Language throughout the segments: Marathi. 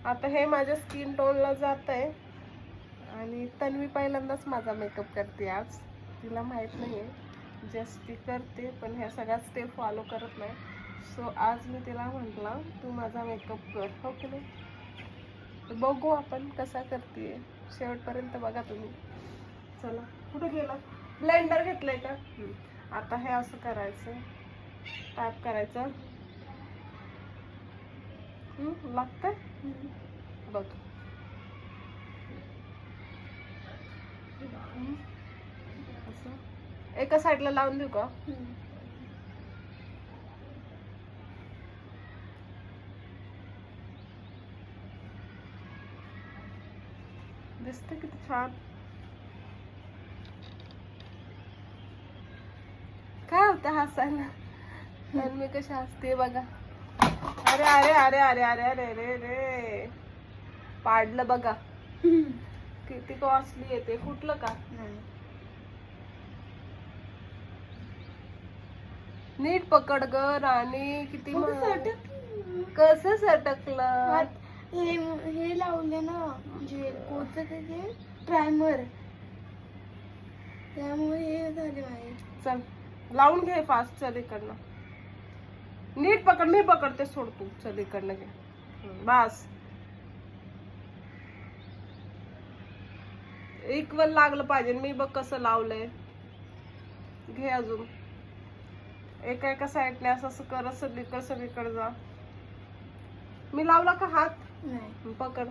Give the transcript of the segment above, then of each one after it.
आता हे माझ्या स्किन टोनला जात आहे आणि तन्वी पहिल्यांदाच माझा मेकअप करते आज. तिला माहित नाहीये, जस्ट ती करते पण ह्या सगळ्या स्टेप फॉलो करत नाही. सो आज मी तिला म्हटलं तू माझा मेकअप कर, हो की नाही. तर बघू आपण कसा करते, शेवटपर्यंत बघा तुम्ही. चला, कुठे गेला? ब्लेंडर घेतलंय का? आता हे असं करायचं, टॅप करायचं. लागतंय बघ. असं एका साईडला लावून देऊ का? दिसते किती छान. काय होतं हसायला? आणि मी कशी हसते बघा. अरे अरे अरे अरे अरे अरे अरे रे, पाडलं बघा. किती कॉस्टली येते. फुटलं का? नीट पकड ग राणी. किती कसं सटकलं? हे लावले ना, म्हणजे कोणतं ते प्रायमर, त्यामुळे हे झाले आहे. चल लावून घे फास्ट. चल इकडनं नीट पकड. मी पकडते, सोड तू. चल इकडनं घे. बस इक्वल लागलं पाहिजे. मी बघ कसं लावलंय. घे अजून. एका एका साईडने असं असं कर. सगळीकडे जा. मी लावला का हात? नाही. पकड.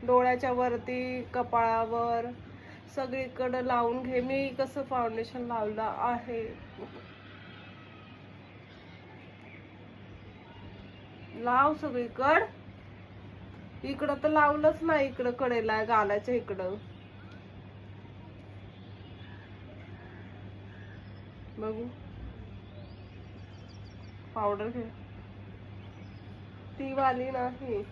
डोळ्याच्या वरती, कपाळावर, सगळीकडे लावून घे. मी कसं फाउंडेशन लावलं आहे. लाव सगळीकड. इकडं तर लावलंच नाही. इकडं कडेला गालाच्या इकडं बघू. पावडर घे. ती वाली नाही.